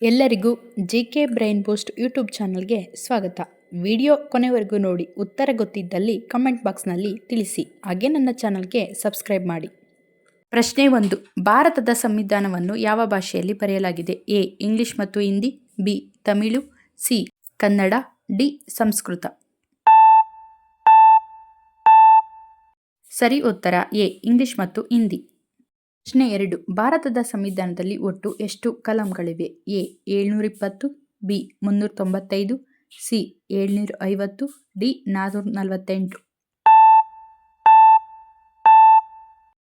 ಎಲ್ಲರಿಗೂ JK brain Boost YouTube ಚಾನಲ್ಗೆ ಸ್ವಾಗತ. ವಿಡಿಯೋ ಕೊನೆವರೆಗೂ ನೋಡಿ, ಉತ್ತರ ಗೊತ್ತಿದ್ದಲ್ಲಿ ಕಮೆಂಟ್ ಬಾಕ್ಸ್ನಲ್ಲಿ ತಿಳಿಸಿ. ಹಾಗೆ ನನ್ನ ಚಾನಲ್ಗೆ ಸಬ್ಸ್ಕ್ರೈಬ್ ಮಾಡಿ. ಪ್ರಶ್ನೆ 1. ಭಾರತದ ಸಂವಿಧಾನವನ್ನು ಯಾವ ಭಾಷೆಯಲ್ಲಿ ಬರೆಯಲಾಗಿದೆ? ಎ. ಇಂಗ್ಲಿಷ್ ಮತ್ತು Hindi, B. Tamil, C. Kannada, D. Sanskrit. ಸರಿ ಉತ್ತರ ಎ. ಇಂಗ್ಲಿಷ್ ಮತ್ತು ಹಿಂದಿ. ಪ್ರಶ್ನೆ 2. ಭಾರತದ ಸಂವಿಧಾನದಲ್ಲಿ ಒಟ್ಟು ಎಷ್ಟು ಕಲಂಗಳಿವೆ? ಎ. 720, ಬಿ. 395, ಸಿ. 750, ಡಿ. 448.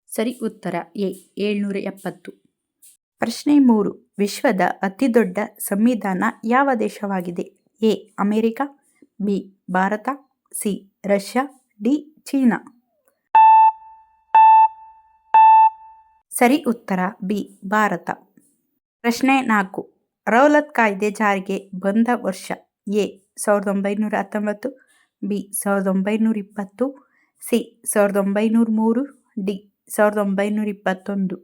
ಸರಿ ಉತ್ತರ ಎ. 770. ಪ್ರಶ್ನೆ 3. ವಿಶ್ವದ ಅತಿದೊಡ್ಡ ಸಂವಿಧಾನ ಯಾವ ದೇಶವಾಗಿದೆ? A. America, B. Bharat, C. Russia, D. China. ಸರಿ ಉತ್ತರ ಬಿ. ಭಾರತ. ಪ್ರಶ್ನೆ 4. ರೌಲತ್ ಕಾಯ್ದೆ ಜಾರಿಗೆ ಬಂದ ವರ್ಷ? ಎ. 1919, ಬಿ. 1920, ಸಿ. 1903, ಡಿ. 1921.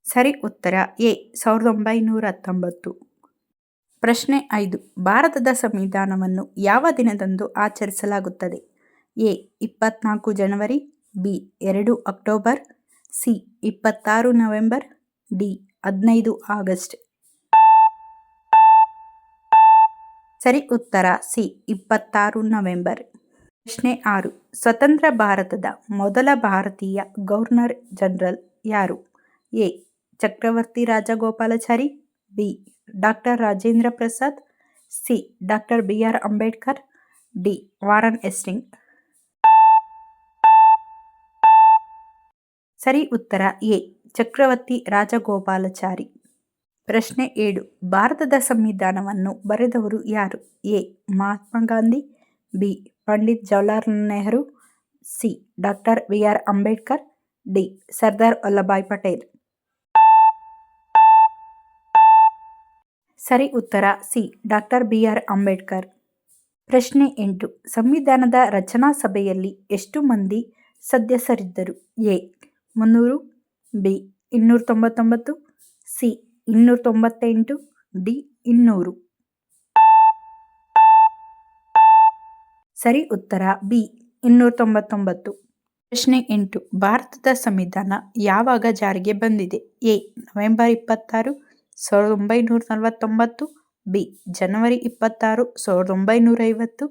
ಸರಿ ಉತ್ತರ ಎ. 1919. ಪ್ರಶ್ನೆ 5. ಭಾರತದ ಸಂವಿಧಾನವನ್ನು ಯಾವ ದಿನದಂದು ಆಚರಿಸಲಾಗುತ್ತದೆ? A. 24 January, B. 2 October, C. 26 November, D. 15 August. ಸರಿ ಉತ್ತರ ಸಿ. 26 ನವೆಂಬರ್. ಪ್ರಶ್ನೆ 6. ಸ್ವತಂತ್ರ ಭಾರತದ ಮೊದಲ ಭಾರತೀಯ ಗವರ್ನರ್ ಜನರಲ್ ಯಾರು? A. Chakravarti Rajagopalachari, B. Doctor Rajendra Prasad, C. Doctor BR Ambedkar, D. Warren Hastings. ಸರಿ ಉತ್ತರ ಎ. ಚಕ್ರವರ್ತಿ ರಾಜಗೋಪಾಲಾಚಾರಿ. ಪ್ರಶ್ನೆ 7. ಭಾರತದ ಸಂವಿಧಾನವನ್ನು ಬರೆದವರು ಯಾರು? A. Mahatma Gandhi, B. Pandit Jawaharlal Nehru, C. Doctor BR Ambedkar, D. Sardar Vallabhbhai Patel. ಸರಿ ಉತ್ತರ ಸಿ. Doctor BR Ambedkar. ಪ್ರಶ್ನೆ 8. ಸಂವಿಧಾನದ ರಚನಾ ಸಭೆಯಲ್ಲಿ ಎಷ್ಟು ಮಂದಿ ಸದಸ್ಯರಿದ್ದರು? ಎ. 300, ಬಿ. 299, ಸಿ. 298, ಡಿ. 200. ಸರಿ ಉತ್ತರ ಬಿ. 299. ಪ್ರಶ್ನೆ 8. ಭಾರತದ ಸಂವಿಧಾನ ಯಾವಾಗ ಜಾರಿಗೆ ಬಂದಿದೆ? ಎ. November 26, 1949, B. ಜನವರಿ 26, 1950,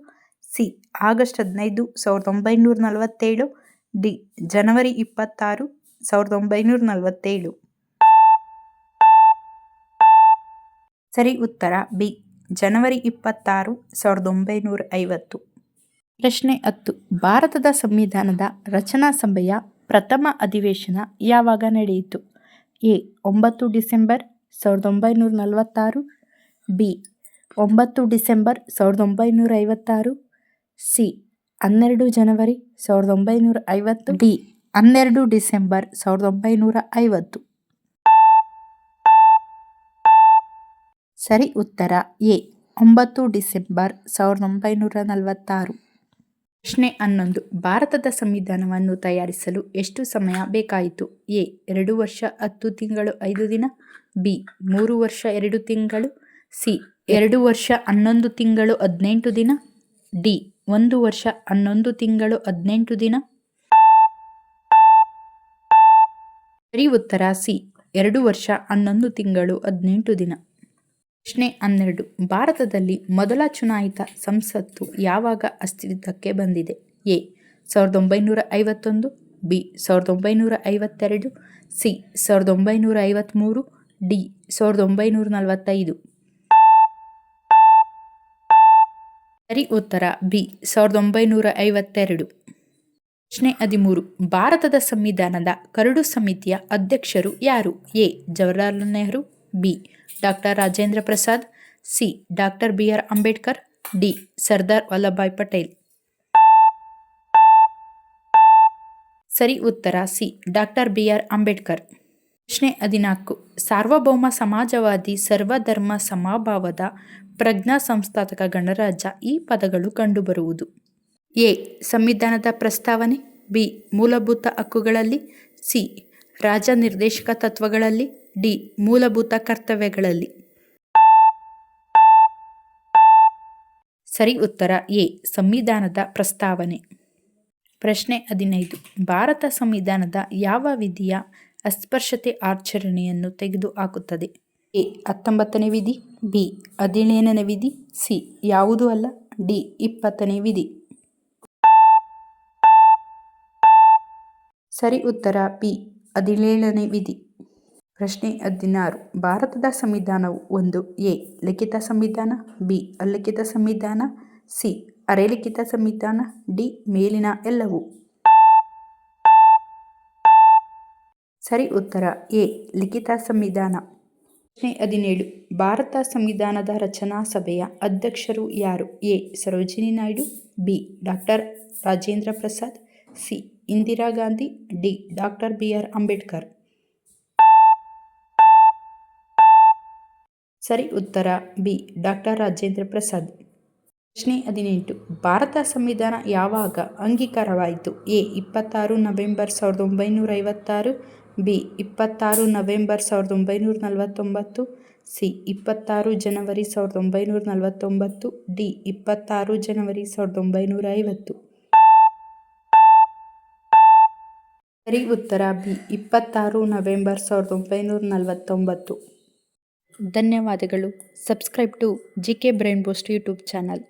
ಸಿ. August 15, 1947, D. ಜನವರಿ 26, 1947. ಸರಿ ಉತ್ತರ ಬಿ. ಜನವರಿ 26, 1950. ಪ್ರಶ್ನೆ 10. ಭಾರತದ ಸಂವಿಧಾನದ ರಚನಾ ಸಭೆಯ ಪ್ರಥಮ ಅಧಿವೇಶನ ಯಾವಾಗ ನಡೆಯಿತು? A. 9 December 1946, B. 9 December 1956, C. 12 January 1950, D. 12 December 1950. ಸರಿ ಉತ್ತರ ಎ. 9 ಡಿಸೆಂಬರ್ 1946. ಪ್ರಶ್ನೆ 11. ಭಾರತದ ಸಂವಿಧಾನವನ್ನು ತಯಾರಿಸಲು ಎಷ್ಟು ಸಮಯ ಬೇಕಾಯಿತು? ಎ. 2 ವರ್ಷ 10 ತಿಂಗಳು 5 ದಿನ, ಬಿ. 3 ವರ್ಷ 2 ತಿಂಗಳು, ಸಿ. 2 ವರ್ಷ 11 ತಿಂಗಳು 18 ದಿನ, ಡಿ. 1 ವರ್ಷ 11 ತಿಂಗಳು 18 ದಿನ. ಸರಿ ಉತ್ತರ ಸಿ. 2 ವರ್ಷ 11 ತಿಂಗಳು 18 ದಿನ. ಪ್ರಶ್ನೆ 12. ಭಾರತದಲ್ಲಿ ಮೊದಲ ಚುನಾಯಿತ ಸಂಸತ್ತು ಯಾವಾಗ ಅಸ್ತಿತ್ವಕ್ಕೆ ಬಂದಿದೆ? ಎ. 1951, ಬಿ. 1952, ಸಿ. 1953, ಡಿ. 1945. ಸರಿ ಉತ್ತರ ಬಿ. 1952. ಪ್ರಶ್ನೆ 13. ಭಾರತದ ಸಂವಿಧಾನದ ಕರಡು ಸಮಿತಿಯ ಅಧ್ಯಕ್ಷರು ಯಾರು? A. Jawaharlal Nehru, B. Doctor Rajendra Prasad, C. Doctor BR Ambedkar, D. Sardar Vallabhbhai Patel. ಸರಿ ಉತ್ತರ ಸಿ. Doctor BR Ambedkar. ಪ್ರಶ್ನೆ 14. ಸಾರ್ವಭೌಮ ಸಮಾಜವಾದಿ ಸರ್ವಧರ್ಮ ಸಮಭಾವದ ಪ್ರಜ್ಞಾ ಸಂಸ್ಥಾಪಕ ಗಣರಾಜ್ಯ ಈ ಪದಗಳು ಕಂಡುಬರುವುದು? ಎ. ಸಂವಿಧಾನದ ಪ್ರಸ್ತಾವನೆ, ಬಿ. ಮೂಲಭೂತ ಹಕ್ಕುಗಳಲ್ಲಿ, ಸಿ. ರಾಜ್ಯ ನಿರ್ದೇಶಕ ತತ್ವಗಳಲ್ಲಿ, ಡಿ ಮೂಲಭೂತ ಕರ್ತವ್ಯಗಳಲ್ಲಿ. ಸರಿ ಉತ್ತರ ಎ ಸಂವಿಧಾನದ ಪ್ರಸ್ತಾವನೆ. ಪ್ರಶ್ನೆ 15. ಭಾರತ ಸಂವಿಧಾನದ ಯಾವ ವಿಧಿಯ ಅಸ್ಪೃಶ್ಯತೆ ಆಚರಣೆಯನ್ನು ತೆಗೆದುಹಾಕುತ್ತದೆ? ಎ 19ನೇ ವಿಧಿ, ಬಿ 17ನೇ ವಿಧಿ, ಸಿ ಯಾವುದೂ ಅಲ್ಲ, ಡಿ 20ನೇ ವಿಧಿ. ಸರಿ ಉತ್ತರ ಬಿ 17ನೇ ವಿಧಿ. ಪ್ರಶ್ನೆ 16. ಭಾರತದ ಸಂವಿಧಾನವು ಒಂದು ಎ ಲಿಖಿತ ಸಂವಿಧಾನ, ಬಿ ಅಲಿಖಿತ ಸಂವಿಧಾನ, ಸಿ ಅರೆಲಿಖಿತ ಸಂವಿಧಾನ, ಡಿ ಮೇಲಿನ ಎಲ್ಲವೂ. ಸರಿ ಉತ್ತರ ಎ ಲಿಖಿತ ಸಂವಿಧಾನ. ಪ್ರಶ್ನೆ 17. ಭಾರತ ಸಂವಿಧಾನದ ರಚನಾ ಸಭೆಯ ಅಧ್ಯಕ್ಷರು ಯಾರು? A Sarojini Naidu, B doctor Rajendra Prasad, C Indira Gandhi, D doctor BR Ambedkar. ಸರಿ ಉತ್ತರ ಬಿ ಡಾಕ್ಟರ್ ರಾಜೇಂದ್ರ ಪ್ರಸಾದ್. ಪ್ರಶ್ನೆ 18. ಭಾರತ ಸಂವಿಧಾನ ಯಾವಾಗ ಅಂಗೀಕಾರವಾಯಿತು? A 26 November 1956, B 26 November 1949, C 26 ಜನವರಿ 1949, ಡಿ 26 ಜನವರಿ 1950. ಸರಿ ಉತ್ತರ ಬಿ 26 ನವೆಂಬರ್ 1949. ಧನ್ಯವಾದಗಳು. Subscribe to GK Brain Boost YouTube channel.